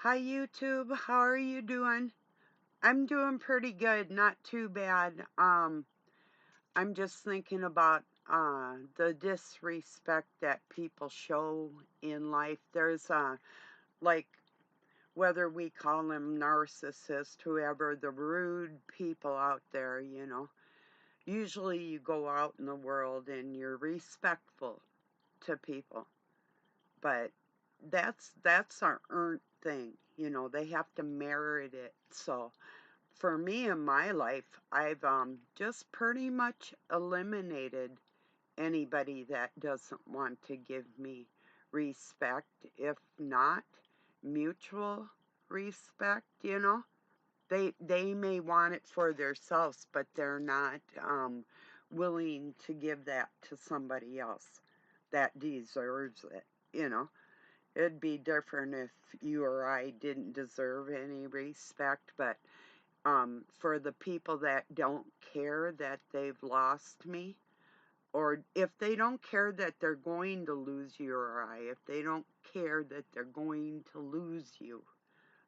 Hi YouTube, how are you doing? I'm doing pretty good, not too bad. I'm just thinking about the disrespect that people show in life. There's like whether we call them narcissists, whoever, the rude people out there. Usually you go out in the world and you're respectful to people, but that's our earned thing. They have to merit it. So for me in my life, I've just pretty much eliminated anybody that doesn't want to give me respect, if not mutual respect. They may want it for themselves, but they're not willing to give that to somebody else that deserves it. It'd be different if you or I didn't deserve any respect, but for the people that don't care that they've lost me, or if they don't care that they're going to lose you or I, if they don't care that they're going to lose you,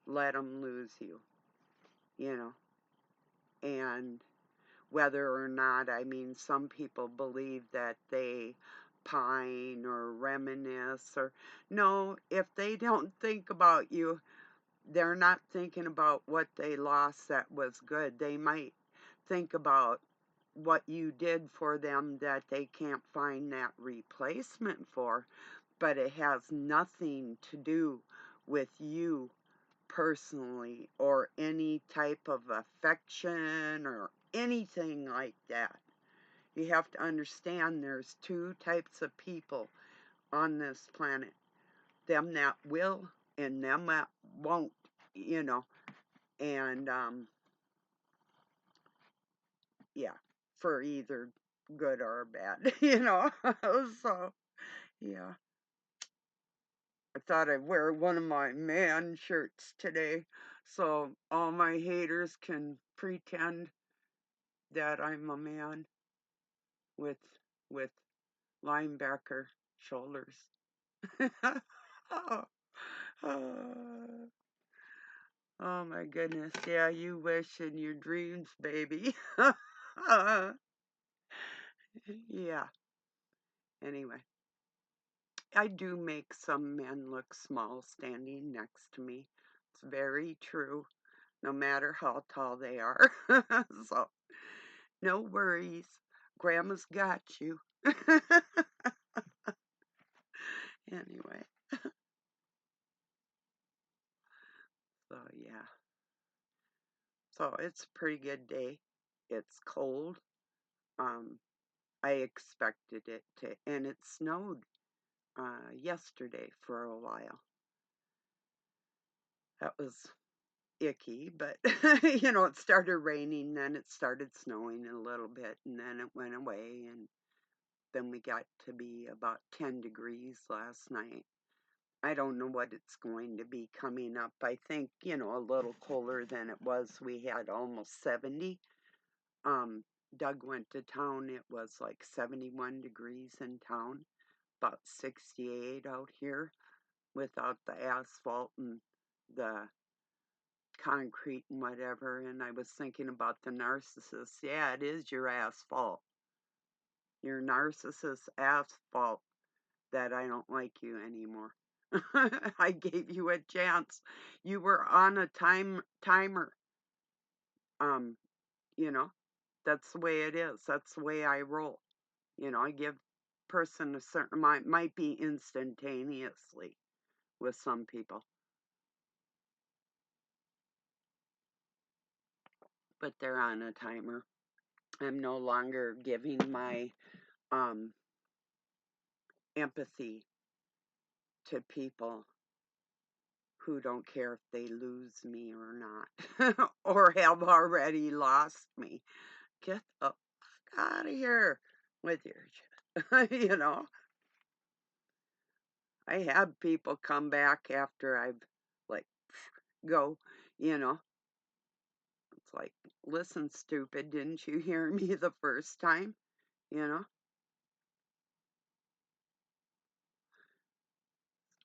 let them lose you know. And whether or not, I mean, some people believe that they pine or reminisce, or no, if they don't think about you, they're not thinking about what they lost that was good. They might think about what you did for them that they can't find that replacement for, but it has nothing to do with you personally or any type of affection or anything like that. You have to understand there's two types of people on this planet, them that will and them that won't, you know. And yeah, for either good or bad. So yeah, I thought I'd wear one of my man shirts today so all my haters can pretend that I'm a man with with linebacker shoulders. Oh, oh, oh my goodness. Yeah, you wish in your dreams, baby. Yeah. Anyway, I do make some men look small standing next to me. It's very true, no matter how tall they are. So, no worries. Grandma's got you. Anyway, so yeah. So it's a pretty good day. It's cold. Um, I expected it to, and it snowed yesterday for a while. That was icky, but it started raining, then it started snowing a little bit, and then it went away, and then we got to be about 10 degrees last night. I don't know what it's going to be coming up. I think, a little cooler than it was. We had almost 70. Um, Doug went to town. It was like 71 degrees in town, about 68 out here without the asphalt and the concrete and whatever. And I was thinking about the narcissist. Yeah, it is your asphalt. Your narcissist asphalt that I don't like you anymore. I gave you a chance. You were on a timer. Um, you know, that's the way it is. That's the way I roll. I give person a certain amount, might be instantaneously with some people, but they're on a timer. I'm no longer giving my um empathy to people who don't care if they lose me or not or have already lost me. Get the fuck out of here with your shit. I have people come back after I've like go, you know. It's like, listen, stupid, didn't you hear me the first time? You know?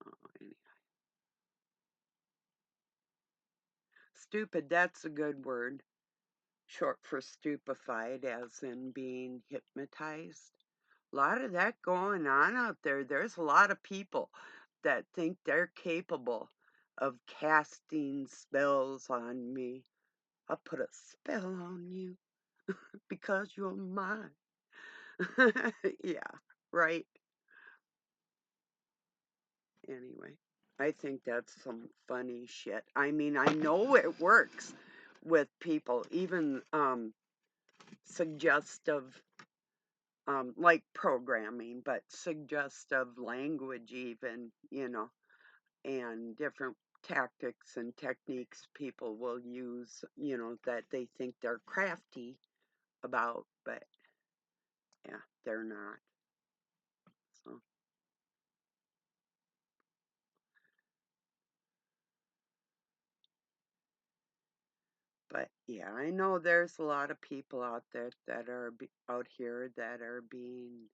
Oh, Stupid, that's a good word. Short for stupefied, as in being hypnotized. A lot of that going on out there. There's a lot of people that think they're capable of casting spells on me. I'll put a spell on you because you're mine. Yeah, right. Anyway, I think that's some funny shit. I mean, I know it works with people, even suggestive, like programming, but suggestive language, even, and different tactics and techniques people will use, that they think they're crafty about, but yeah, they're not. So, but yeah, I know there's a lot of people out there that are out here that are being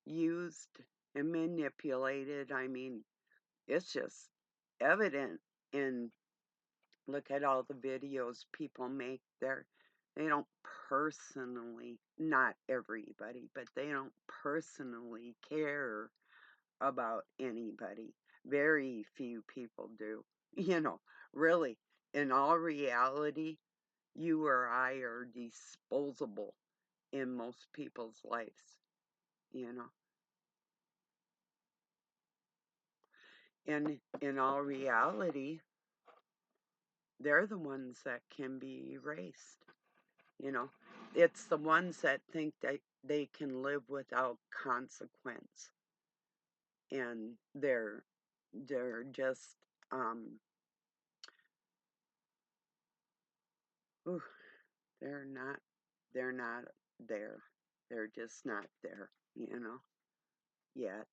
used and manipulated. I mean, it's just evident in look at all the videos people make there. They don't personally, not everybody, but they don't personally care about anybody. Very few people do. You know, really, in all reality, you or I are disposable in most people's lives, you know. And in all reality, they're the ones that can be erased, you know. It's the ones that think that they can live without consequence and they're just um ooh, they're not they're not there. They're just not there, yet.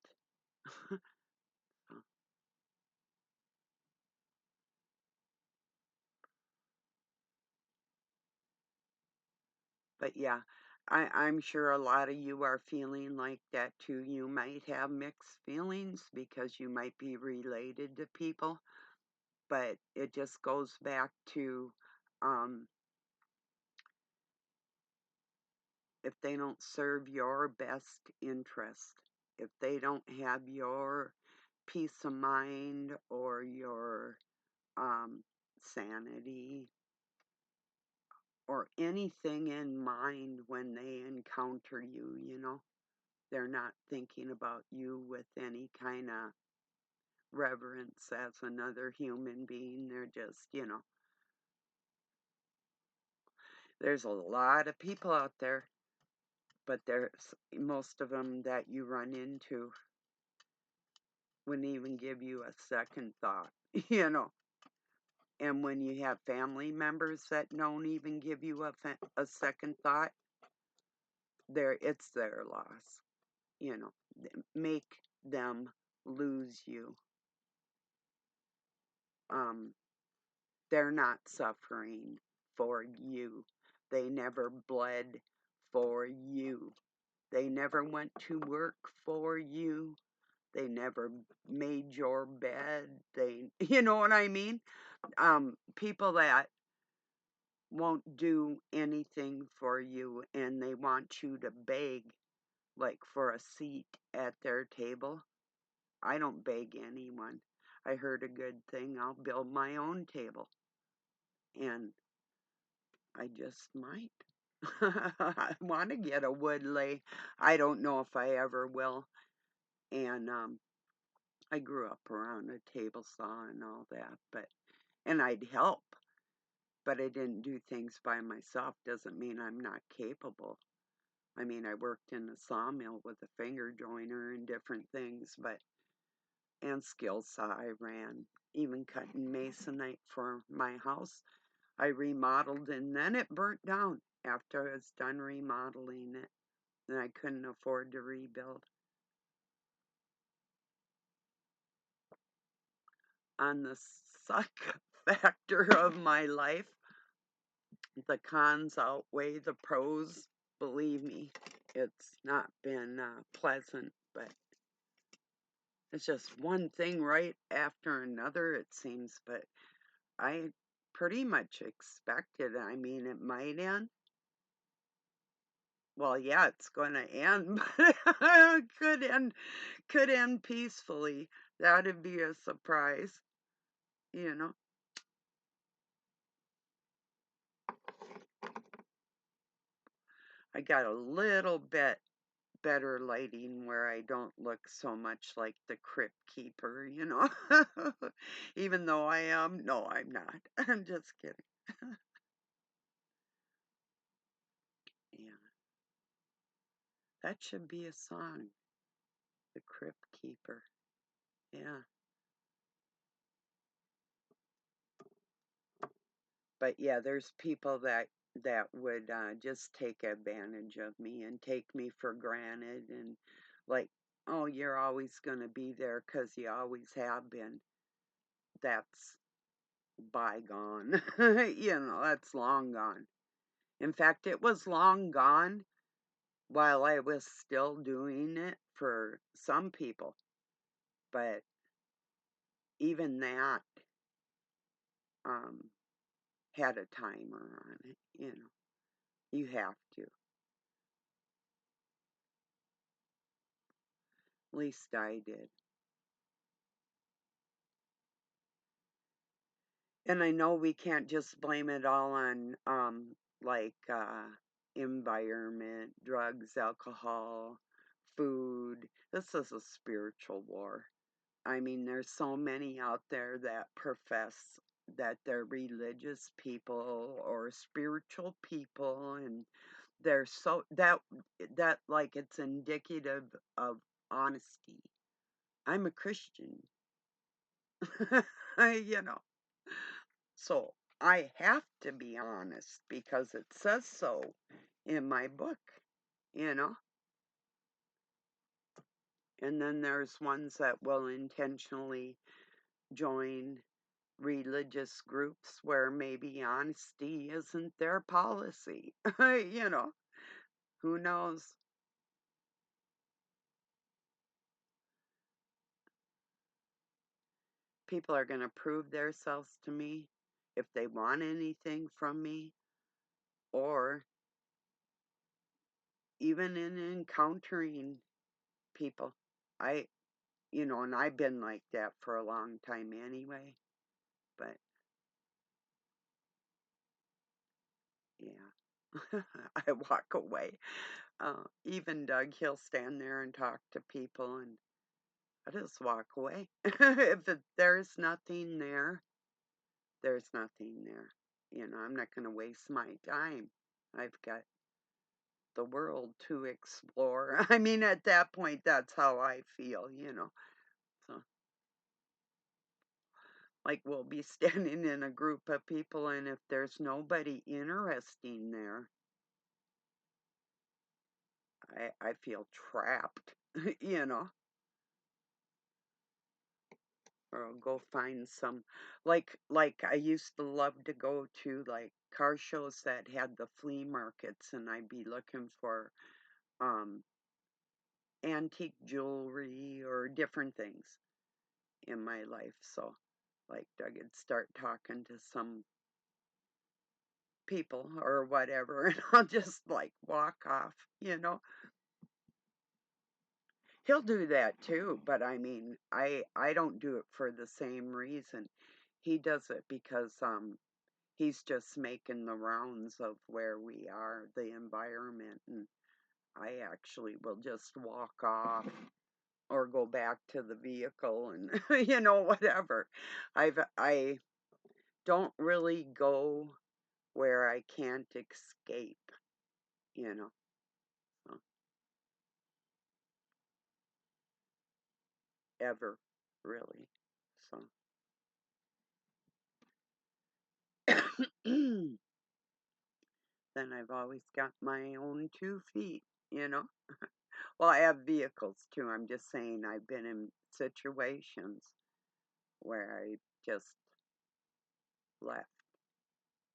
But yeah, I'm sure a lot of you are feeling like that too. You might have mixed feelings because you might be related to people, but it just goes back to um, if they don't serve your best interest, if they don't have your peace of mind or your sanity or anything in mind when they encounter you, they're not thinking about you with any kind of reverence as another human being. They're just, there's a lot of people out there, but there's most of them that you run into wouldn't even give you a second thought, you know. And when you have family members that don't even give you a second thought, it's their loss, you know. Make them lose you. Um, they're not suffering for you. They never bled for you. They never went to work for you. They never made your bed. You know what I mean? People that won't do anything for you and they want you to beg, like for a seat at their table. I don't beg anyone. I heard a good thing. I'll build my own table. And I just might. I want to get a wood lay. I don't know if I ever will. And I grew up around a table saw and all that, and I'd help, but I didn't do things by myself. Doesn't mean I'm not capable. I mean, I worked in the sawmill with a finger joiner and different things, and skill saw I ran, even cutting masonite for my house. I remodeled and then it burnt down after I was done remodeling it and I couldn't afford to rebuild. On the suck factor of my life, the cons outweigh the pros. Believe me, it's not been pleasant, but it's just one thing right after another, it seems. But I pretty much expected. I mean, it might end. Well, yeah, it's going to end, but it could end peacefully. That'd be a surprise, you know. I got a little bit better lighting where I don't look so much like the crypt keeper, you know. Even though I am. No, I'm not. I'm just kidding. Yeah, that should be a song, The Crypt Keeper. Yeah. But yeah, there's people that would just take advantage of me and take me for granted and like, oh, you're always going to be there because you always have been. That's bygone. You know, that's long gone. In fact, it was long gone while I was still doing it for some people. But even that um, had a timer on it, you know. You have to. At least I did. And I know we can't just blame it all on like environment, drugs, alcohol, food. This is a spiritual war. I mean, there's so many out there that profess that they're religious people or spiritual people, and they're so that like it's indicative of honesty. I'm a Christian. You know. So I have to be honest because it says so in my book, you know? And then there's ones that will intentionally join religious groups where maybe honesty isn't their policy, you know? Who knows? People are going to prove themselves to me if they want anything from me, or even in encountering people. I You know, and I've been like that for a long time anyway. But yeah, I walk away. Even Doug, he'll stand there and talk to people, and I just walk away. If there's nothing there, there's nothing there. You know, I'm not going to waste my time. I've got the world to explore. I mean, at that point, that's how I feel, you know. So like we'll be standing in a group of people, and if there's nobody interesting there, I feel trapped, you know, or I'll go find some like I used to love to go to like car shows that had the flea markets, and I'd be looking for um antique jewelry or different things in my life. So like I could start talking to some people or whatever, and I'll just like walk off, you know. He'll do that too, but I mean, I don't do it for the same reason. He does it because he's just making the rounds of where we are, the environment, and I actually will just walk off or go back to the vehicle and you know whatever. I don't really go where I can't escape, you know. So, ever really. So then I've always got my own 2 feet, you know. Well, I have vehicles too. I'm just saying I've been in situations where I just left,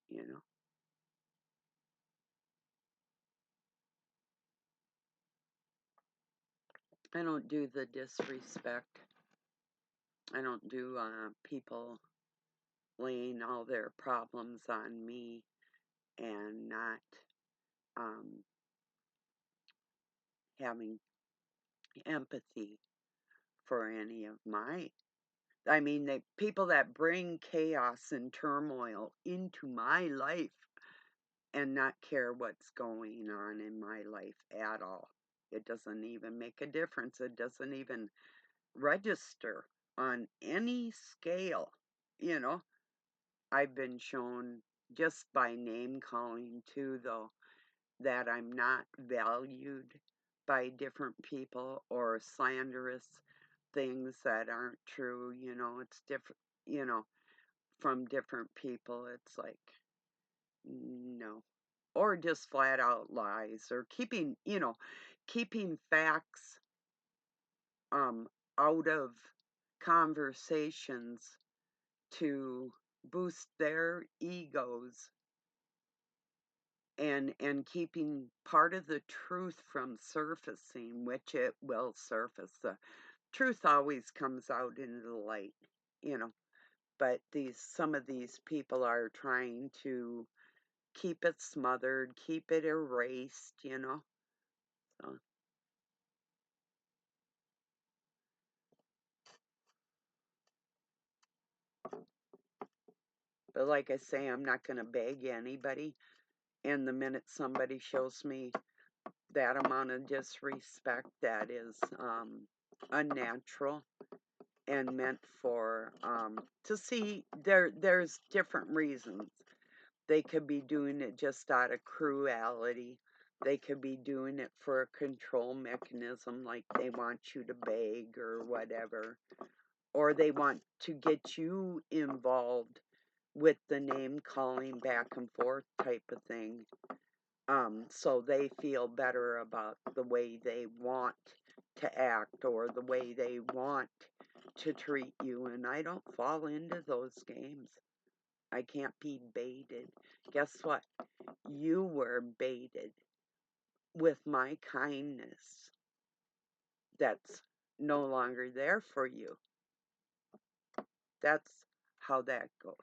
you know. I don't do the disrespect. I don't do people. laying all their problems on me and not um, having empathy for any of my. I mean, the people that bring chaos and turmoil into my life and not care what's going on in my life at all. It doesn't even make a difference. It doesn't even register on any scale. You know, I've been shown just by name calling too, though, that I'm not valued by different people or slanderous things that aren't true. It's different, you know, from different people. It's like, no. Or just flat out lies or keeping facts um out of conversations to boost their egos and keeping part of the truth from surfacing, which it will surface. The truth always comes out into the light, you know. But these some of these people are trying to keep it smothered, keep it erased. So, but like I say, I'm not going to beg anybody. And the minute somebody shows me that amount of disrespect that is unnatural and meant for to see there's different reasons. They could be doing it just out of cruelty. They could be doing it for a control mechanism, like they want you to beg or whatever, or they want to get you involved with the name calling back and forth type of thing. So they feel better about the way they want to act or the way they want to treat you. And I don't fall into those games. I can't be baited. Guess what? You were baited with my kindness that's no longer there for you. That's how that goes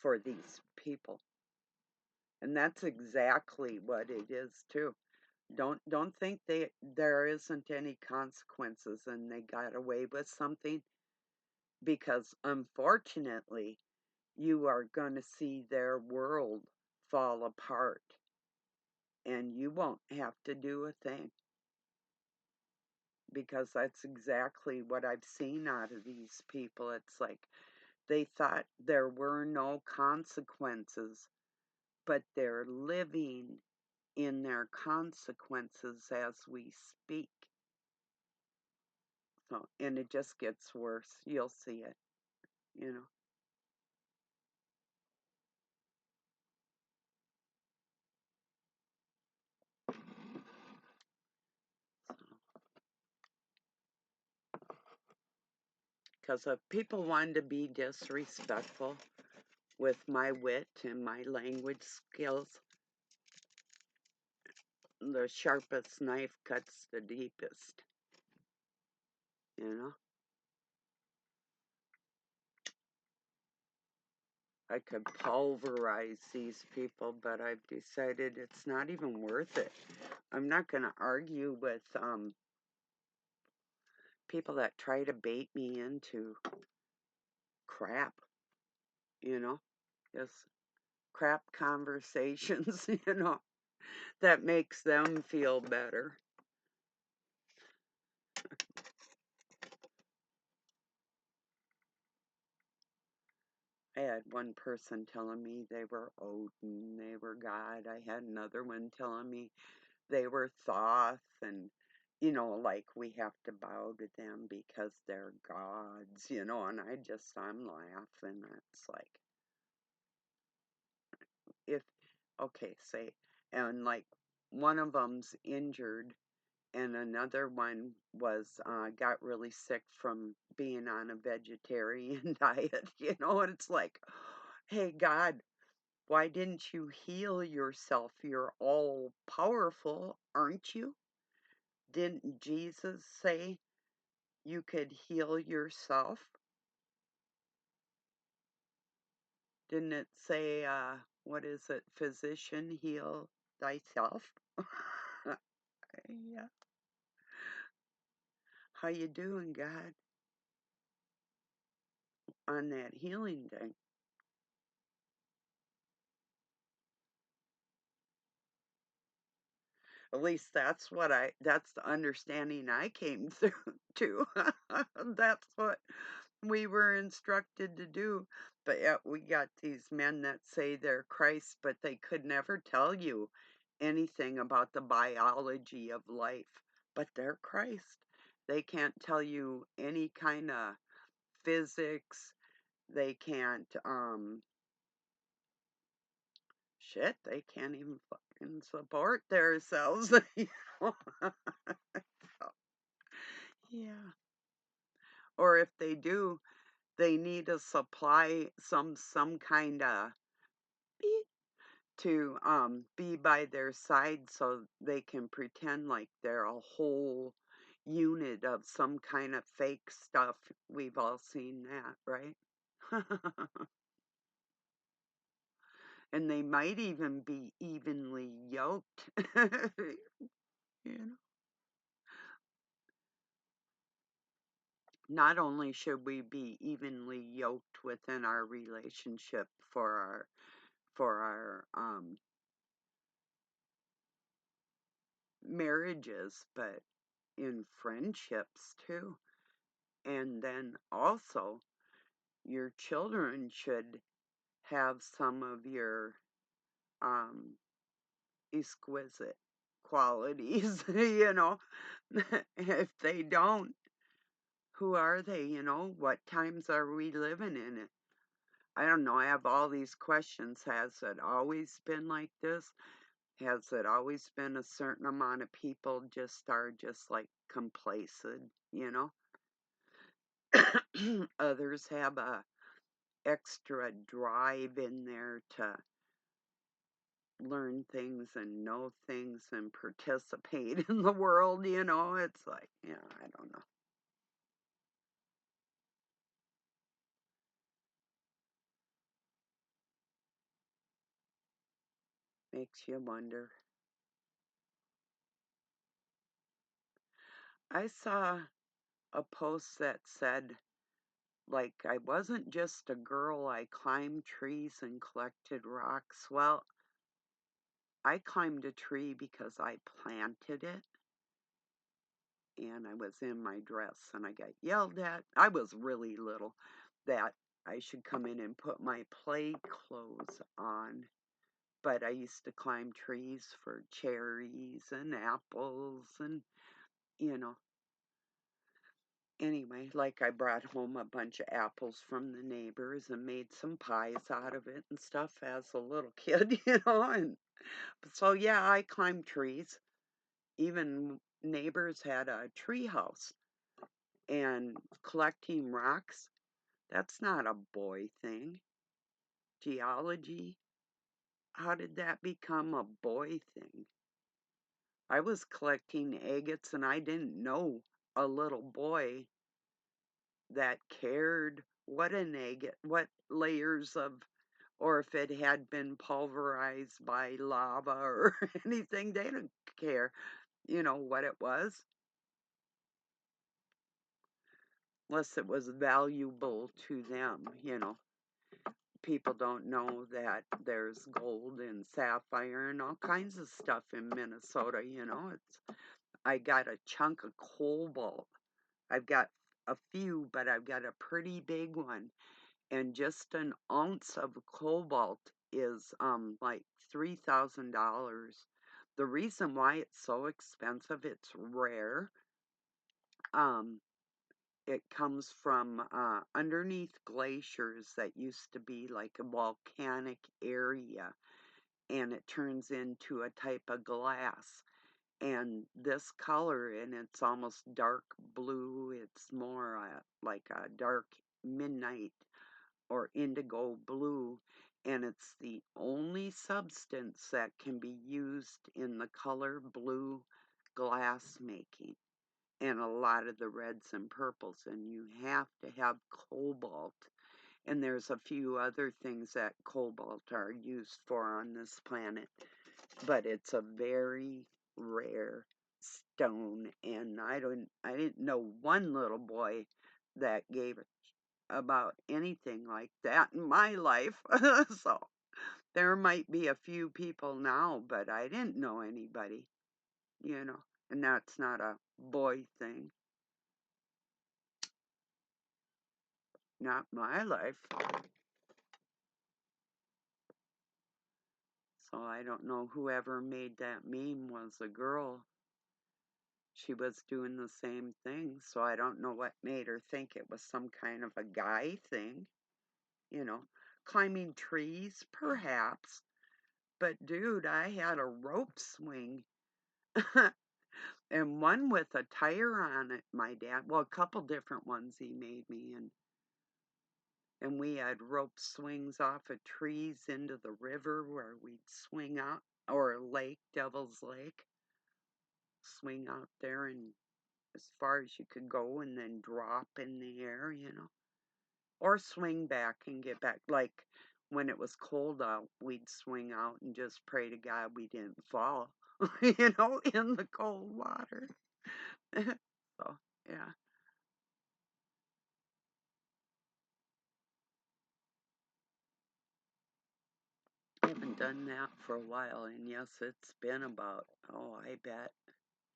for these people. And that's exactly what it is too. Don't think there isn't any consequences and they got away with something, because unfortunately you are going to see their world fall apart and you won't have to do a thing, because that's exactly what I've seen out of these people. It's like they thought there were no consequences, but they're living in their consequences as we speak. So, and it just gets worse. You'll see it, you know. Because if people wanted to be disrespectful with my wit and my language skills, the sharpest knife cuts the deepest, you know. I could pulverize these people, but I've decided it's not even worth it. I'm not going to argue with people that try to bait me into crap, you know, just crap conversations, that makes them feel better. I had one person telling me they were Odin, they were God. I had another one telling me they were Thoth, and like we have to bow to them because they're gods, and I'm laughing. It's like, if, okay, say, and like one of them's injured and another one got really sick from being on a vegetarian diet, and it's like, hey, God, why didn't you heal yourself? You're all powerful, aren't you? Didn't Jesus say you could heal yourself? Didn't it say, what is it? Physician, heal thyself. Yeah. How you doing, God, on that healing thing? At least that's the understanding I came through to. That's what we were instructed to do. But yet we got these men that say they're Christ, but they could never tell you anything about the biology of life. But they're Christ. They can't tell you any kind of physics. They can't, shit, they can't even fucking support themselves. You know? Yeah. Or if they do, they need to supply some kind of to be by their side so they can pretend like they're a whole unit of some kind of fake stuff. We've all seen that, right? And they might even be evenly yoked. You know, not only should we be evenly yoked within our relationship for our marriages, but in friendships too. And then also, your children should have some of your um, exquisite qualities, you know. If they don't, who are they, you know? What times are we living in it? I don't know. I have all these questions. Has it always been like this? Has it always been a certain amount of people just are just like complacent, you know? Others have a extra drive in there to learn things and know things and participate in the world, you know? It's like, yeah, I don't know. Makes you wonder. I saw a post that said, like, I wasn't just a girl, I climbed trees and collected rocks. Well, I climbed a tree because I planted it and I was in my dress and I got yelled at. I was really little that I should come in and put my play clothes on. But I used to climb trees for cherries and apples and, you know, anyway, like I brought home a bunch of apples from the neighbors and made some pies out of it and stuff as a little kid, you know. And so, yeah, I climbed trees. Even neighbors had a tree house and collecting rocks. That's not a boy thing. Geology, how did that become a boy thing? I was collecting agates and I didn't know a little boy that cared what an agate, what layers of, or if it had been pulverized by lava or anything. They didn't care, you know, what it was, unless it was valuable to them, you know. People don't know that there's gold and sapphire and all kinds of stuff in Minnesota, you know. It's I got a chunk of cobalt. I've got a few, but I've got a pretty big one. And just an ounce of cobalt is like $3,000. The reason why it's so expensive, it's rare. Um, it comes from underneath glaciers that used to be like a volcanic area, and it turns into a type of glass. And this color, and it's almost dark blue, it's more like a dark midnight or indigo blue, and it's the only substance that can be used in the color blue glass making and a lot of the reds and purples, and you have to have cobalt. And there's a few other things that cobalt are used for on this planet, but it's a very rare stone, and I didn't know one little boy that gave about anything like that in my life. So there might be a few people now, but I didn't know anybody, you know, and that's not a boy thing. Not my life. So I don't know whoever made that meme was a girl. She was doing the same thing, so I don't know what made her think it was some kind of a guy thing, you know. Climbing trees, perhaps. But dude, I had a rope swing and one with a tire on it, my dad. Well, a couple different ones he made me, and we had rope swings off of trees into the river where we'd swing out, or a lake, Devil's Lake, swing out there and as far as you could go and then drop in the air, you know, or swing back and get back. Like when it was cold out, we'd swing out and just pray to God we didn't fall, you know, in the cold water. So, yeah, I haven't done that for a while. And yes, it's been about, oh, I bet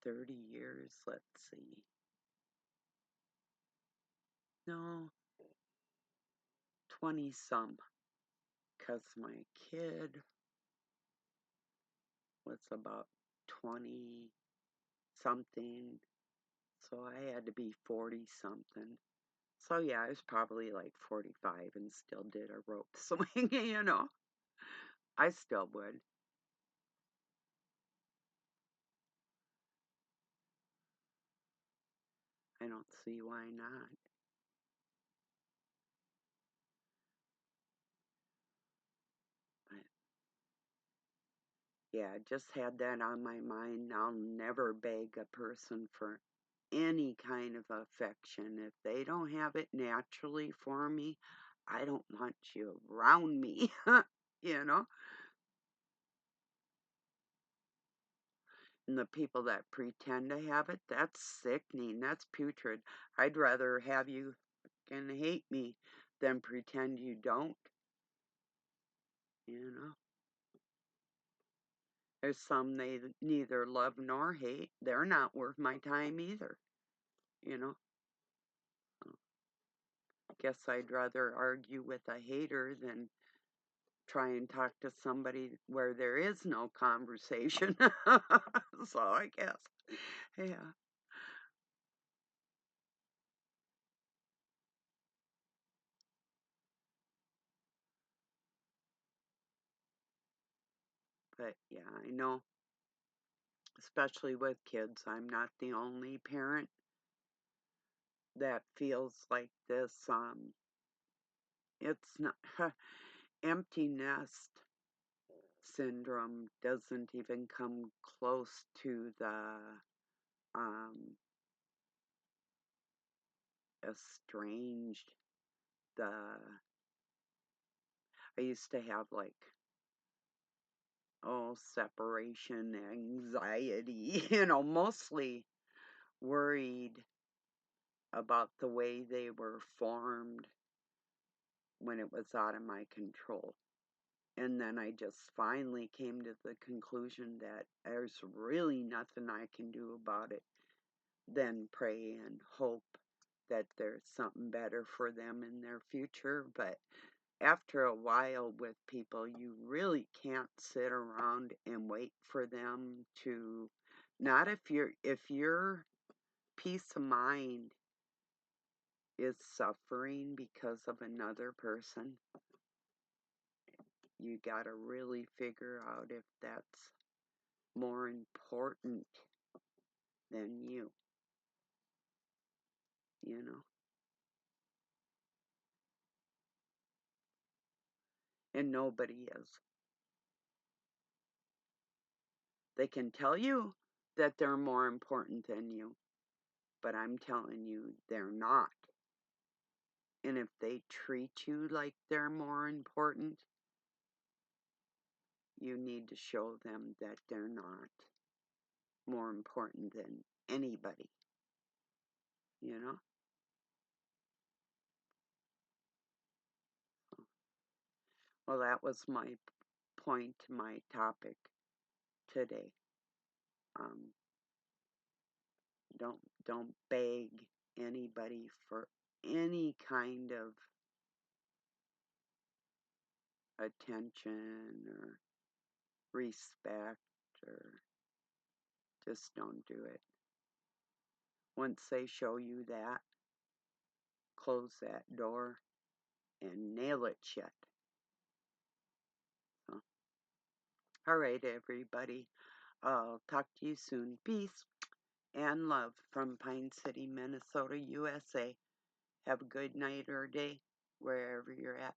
30 years. Let's see. No, 20 some. Because my kid was about 20 something. So I had to be 40 something. So yeah, I was probably like 45 and still did a rope swing, you know. I still would. I don't see why not. But yeah, I just had that on my mind. I'll never beg a person for any kind of affection. If they don't have it naturally for me, I don't want you around me, you know. And the people that pretend to have it, that's sickening. That's putrid. I'd rather have you can hate me than pretend you don't, you know. There's some they neither love nor hate. They're not worth my time either, you know. Guess I'd rather argue with a hater than try and talk to somebody where there is no conversation. So I guess, yeah. But yeah, I know, especially with kids, I'm not the only parent that feels like this. It's not empty nest syndrome doesn't even come close to the um, estranged. The I used to have like separation anxiety, you know, mostly worried about the way they were formed when it was out of my control. And then I just finally came to the conclusion that there's really nothing I can do about it than pray and hope that there's something better for them in their future. But after a while with people, you really can't sit around and wait for them to, not if your peace of mind is suffering because of another person, you got to really figure out if that's more important than you know. And nobody is. They can tell you that they're more important than you, but I'm telling you they're not. And if they treat you like they're more important, you need to show them that they're not more important than anybody, you know? Well, that was my point, my topic today. Um, don't beg anybody for any kind of attention or respect, or just don't do it. Once they show you that, close that door and nail it shut. So, all right, everybody. I'll talk to you soon. Peace and love from Pine City, Minnesota, USA. Have a good night or day wherever you're at.